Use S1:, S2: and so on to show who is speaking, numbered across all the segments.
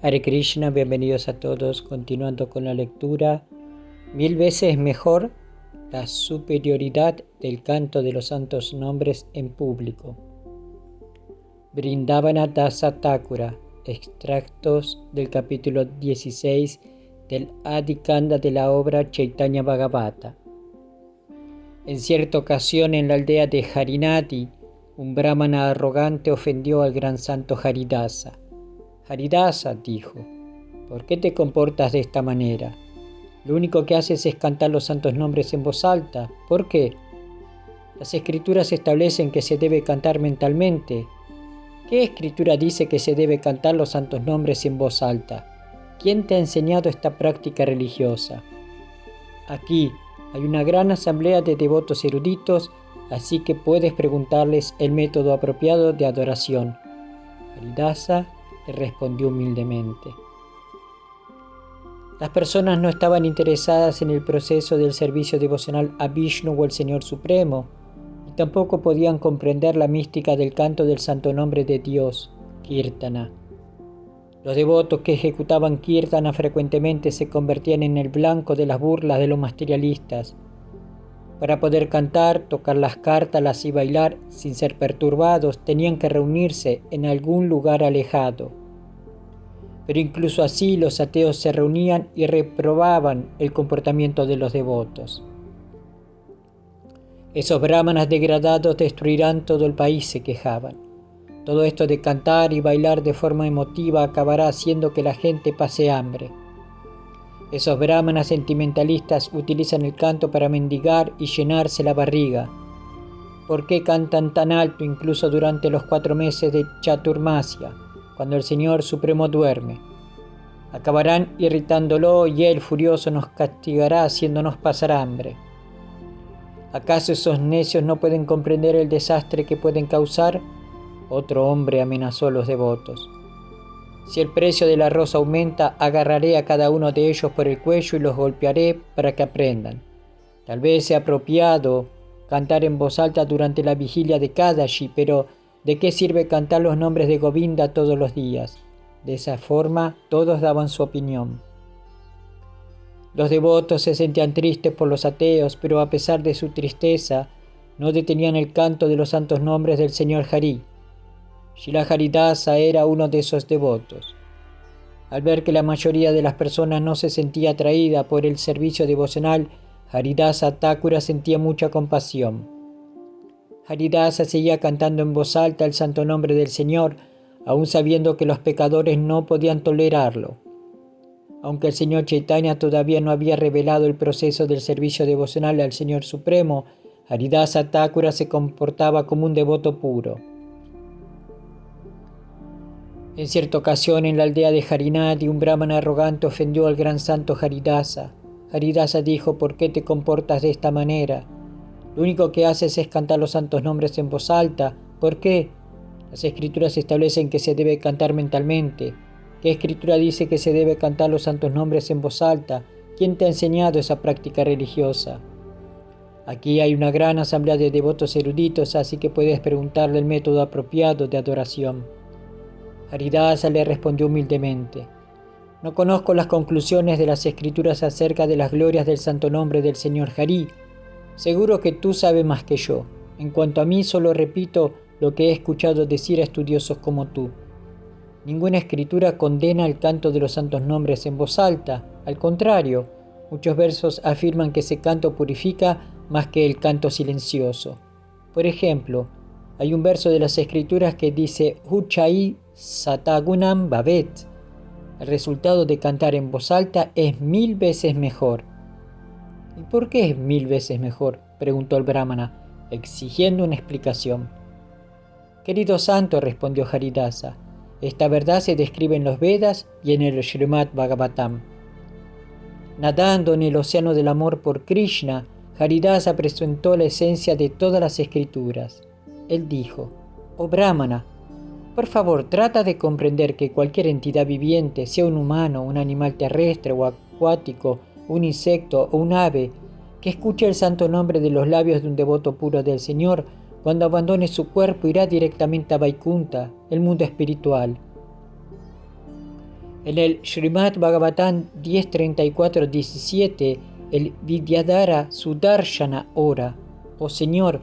S1: Hare Krishna, bienvenidos a todos. Continuando con la lectura, 1000 veces mejor la superioridad del canto de los santos nombres en público. Vrindavana Dasa Thakura, extractos del capítulo 16 del Adikanda de la obra Chaitanya Bhagavata. En cierta ocasión en la aldea de Harinati, un brahmana arrogante ofendió al gran santo Haridasa. Haridasa, dijo, ¿por qué te comportas de esta manera? Lo único que haces es cantar los santos nombres en voz alta. ¿Por qué? Las escrituras establecen que se debe cantar mentalmente. ¿Qué escritura dice que se debe cantar los santos nombres en voz alta? ¿Quién te ha enseñado esta práctica religiosa? Aquí hay una gran asamblea de devotos eruditos, así que puedes preguntarles el método apropiado de adoración. Haridasa le respondió humildemente. Las personas no estaban interesadas en el proceso del servicio devocional a Vishnu o el Señor Supremo, y tampoco podían comprender la mística del canto del santo nombre de Dios, Kirtana. Los devotos que ejecutaban Kirtana frecuentemente se convertían en el blanco de las burlas de los materialistas. Para poder cantar, tocar las cártalas y bailar sin ser perturbados, tenían que reunirse en algún lugar alejado. Pero incluso así los ateos se reunían y reprobaban el comportamiento de los devotos. Esos brahmanas degradados destruirán todo el país, se quejaban. Todo esto de cantar y bailar de forma emotiva acabará haciendo que la gente pase hambre. Esos brahmanas sentimentalistas utilizan el canto para mendigar y llenarse la barriga. ¿Por qué cantan tan alto incluso durante los 4 meses de Chaturmasya, cuando el Señor Supremo duerme? Acabarán irritándolo y Él furioso nos castigará haciéndonos pasar hambre. ¿Acaso esos necios no pueden comprender el desastre que pueden causar? Otro hombre amenazó a los devotos. Si el precio del arroz aumenta, agarraré a cada uno de ellos por el cuello y los golpearé para que aprendan. Tal vez sea apropiado cantar en voz alta durante la vigilia de Kadashi, pero ¿de qué sirve cantar los nombres de Govinda todos los días? De esa forma, todos daban su opinión. Los devotos se sentían tristes por los ateos, pero a pesar de su tristeza, no detenían el canto de los santos nombres del Señor Hari. Srila Haridasa era uno de esos devotos. Al ver que la mayoría de las personas no se sentía atraída por el servicio devocional, Haridasa Thakura sentía mucha compasión. Haridasa seguía cantando en voz alta el santo nombre del Señor, aun sabiendo que los pecadores no podían tolerarlo. Aunque el Señor Chaitanya todavía no había revelado el proceso del servicio devocional al Señor Supremo, Haridasa Thakura se comportaba como un devoto puro. En cierta ocasión en la aldea de Harinati, un brahmana arrogante ofendió al gran santo Haridasa. Haridasa dijo, ¿por qué te comportas de esta manera? Lo único que haces es cantar los santos nombres en voz alta. ¿Por qué? Las escrituras establecen que se debe cantar mentalmente. ¿Qué escritura dice que se debe cantar los santos nombres en voz alta? ¿Quién te ha enseñado esa práctica religiosa? Aquí hay una gran asamblea de devotos eruditos, así que puedes preguntarle el método apropiado de adoración. Haridasa le respondió humildemente, no conozco las conclusiones de las escrituras acerca de las glorias del santo nombre del Señor Hari. Seguro que tú sabes más que yo. En cuanto a mí, solo repito lo que he escuchado decir a estudiosos como tú. Ninguna escritura condena el canto de los santos nombres en voz alta. Al contrario, muchos versos afirman que ese canto purifica más que el canto silencioso. Por ejemplo, hay un verso de las escrituras que dice Uchai Satagunam Bhavet. El resultado de cantar en voz alta es 1000 veces mejor. ¿Y por qué es 1000 veces mejor?, preguntó el brahmana, exigiendo una explicación. Querido santo, respondió Haridasa, esta verdad se describe en los Vedas y en el Srimad Bhagavatam. Nadando en el océano del amor por Krishna, Haridasa presentó la esencia de todas las escrituras. Él dijo, oh brahmana, por favor, trata de comprender que cualquier entidad viviente, sea un humano, un animal terrestre o acuático, un insecto o un ave, que escuche el santo nombre de los labios de un devoto puro del Señor, cuando abandone su cuerpo irá directamente a Vaikunta, el mundo espiritual. En el Srimad Bhagavatam 10.34-17, el Vidyadhara Sudarshana ora: oh Señor,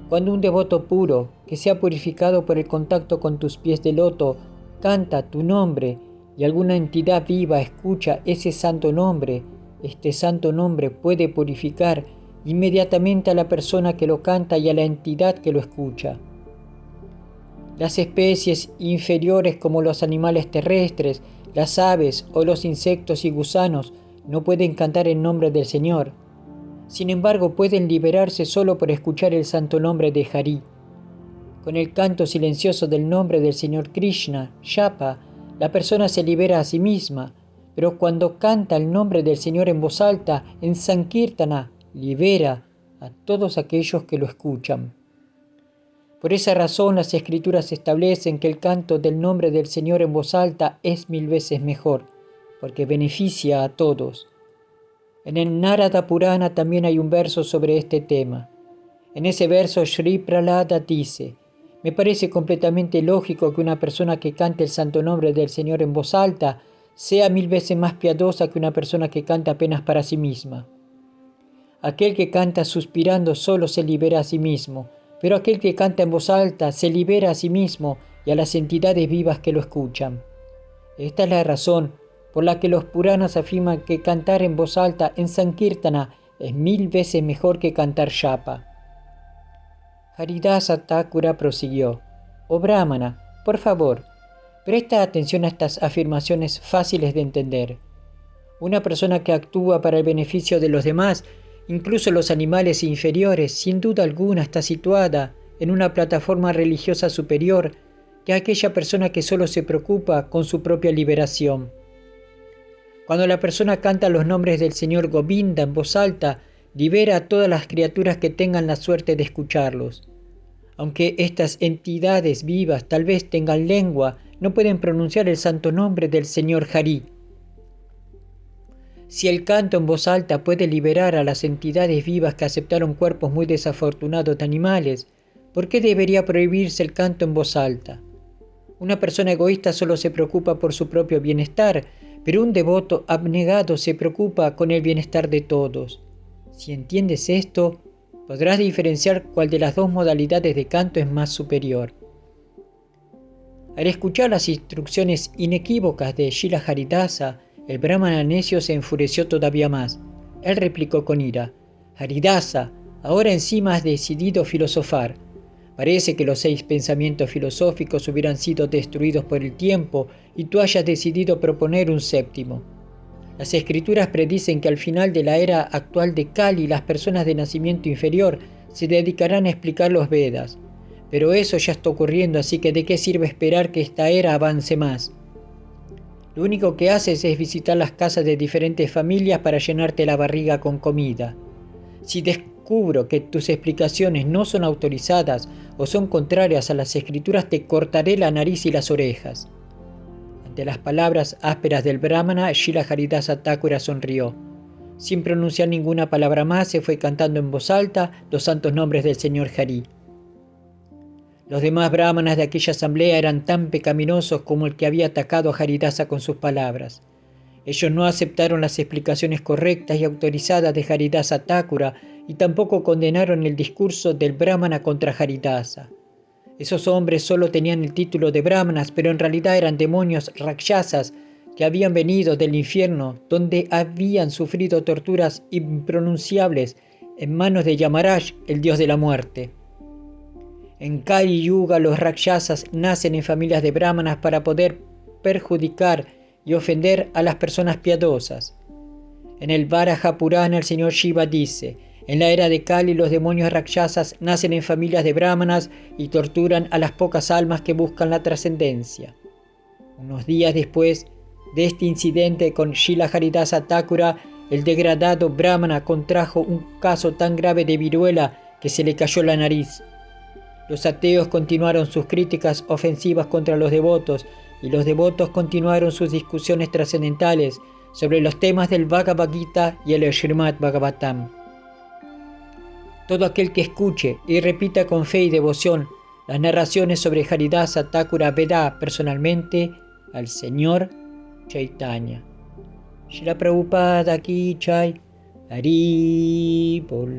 S1: cuando un devoto puro, que sea purificado por el contacto con tus pies de loto, canta tu nombre y alguna entidad viva escucha ese santo nombre, este santo nombre puede purificar inmediatamente a la persona que lo canta y a la entidad que lo escucha. Las especies inferiores como los animales terrestres, las aves o los insectos y gusanos no pueden cantar en nombre del Señor. Sin embargo, pueden liberarse solo por escuchar el santo nombre de Hari. Con el canto silencioso del nombre del Señor Krishna, Japa, la persona se libera a sí misma, pero cuando canta el nombre del Señor en voz alta, en Sankirtana, libera a todos aquellos que lo escuchan. Por esa razón, las Escrituras establecen que el canto del nombre del Señor en voz alta es 1000 veces mejor, porque beneficia a todos. En el Narada Purana también hay un verso sobre este tema. En ese verso, Sri Prahlada dice: me parece completamente lógico que una persona que cante el santo nombre del Señor en voz alta sea 1000 veces más piadosa que una persona que canta apenas para sí misma. Aquel que canta suspirando solo se libera a sí mismo, pero aquel que canta en voz alta se libera a sí mismo y a las entidades vivas que lo escuchan. Esta es la razón por la que los Puranas afirman que cantar en voz alta en Sankirtana es 1000 veces mejor que cantar Japa. Haridasa Thakura prosiguió: oh Brahmana, por favor, presta atención a estas afirmaciones fáciles de entender. Una persona que actúa para el beneficio de los demás, incluso los animales inferiores, sin duda alguna está situada en una plataforma religiosa superior que aquella persona que solo se preocupa con su propia liberación. Cuando la persona canta los nombres del Señor Govinda en voz alta, libera a todas las criaturas que tengan la suerte de escucharlos. Aunque estas entidades vivas tal vez tengan lengua, no pueden pronunciar el santo nombre del Señor Hari. Si el canto en voz alta puede liberar a las entidades vivas que aceptaron cuerpos muy desafortunados de animales, ¿por qué debería prohibirse el canto en voz alta? Una persona egoísta solo se preocupa por su propio bienestar, pero un devoto abnegado se preocupa con el bienestar de todos. Si entiendes esto, podrás diferenciar cuál de las dos modalidades de canto es más superior. Al escuchar las instrucciones inequívocas de Srila Haridasa, el brahmana necio se enfureció todavía más. Él replicó con ira: Haridasa, ahora encima has decidido filosofar. Parece que los 6 pensamientos filosóficos hubieran sido destruidos por el tiempo y tú hayas decidido proponer un 7º. Las escrituras predicen que al final de la era actual de Kali las personas de nacimiento inferior se dedicarán a explicar los Vedas. Pero eso ya está ocurriendo, así que ¿de qué sirve esperar que esta era avance más? Lo único que haces es visitar las casas de diferentes familias para llenarte la barriga con comida. Si descubro que tus explicaciones no son autorizadas o son contrarias a las escrituras, te cortaré la nariz y las orejas. Ante las palabras ásperas del brahmana, Srila Haridasa Thakura sonrió. Sin pronunciar ninguna palabra más, se fue cantando en voz alta los santos nombres del Señor Hari. Los demás brahmanas de aquella asamblea eran tan pecaminosos como el que había atacado a Haridasa con sus palabras. Ellos no aceptaron las explicaciones correctas y autorizadas de Haridasa Thakura y tampoco condenaron el discurso del brahmana contra Haridasa. Esos hombres solo tenían el título de brahmanas, pero en realidad eran demonios rakshasas que habían venido del infierno, donde habían sufrido torturas impronunciables en manos de Yamaraj, el dios de la muerte. En Kali Yuga los rakshasas nacen en familias de brahmanas para poder perjudicar y ofender a las personas piadosas. En el Varaha Purana el señor Shiva dice: en la era de Kali los demonios rakshasas nacen en familias de brahmanas y torturan a las pocas almas que buscan la trascendencia. Unos días después de este incidente con Srila Haridasa Thakura, el degradado brahmana contrajo un caso tan grave de viruela que se le cayó la nariz. Los ateos continuaron sus críticas ofensivas contra los devotos y los devotos continuaron sus discusiones trascendentales sobre los temas del Bhagavad Gita y el Srimad Bhagavatam. Todo aquel que escuche y repita con fe y devoción las narraciones sobre Haridasa Thakura verá personalmente al Señor Chaitanya. Shila Prabhupada Ki Jai. Hari Bol.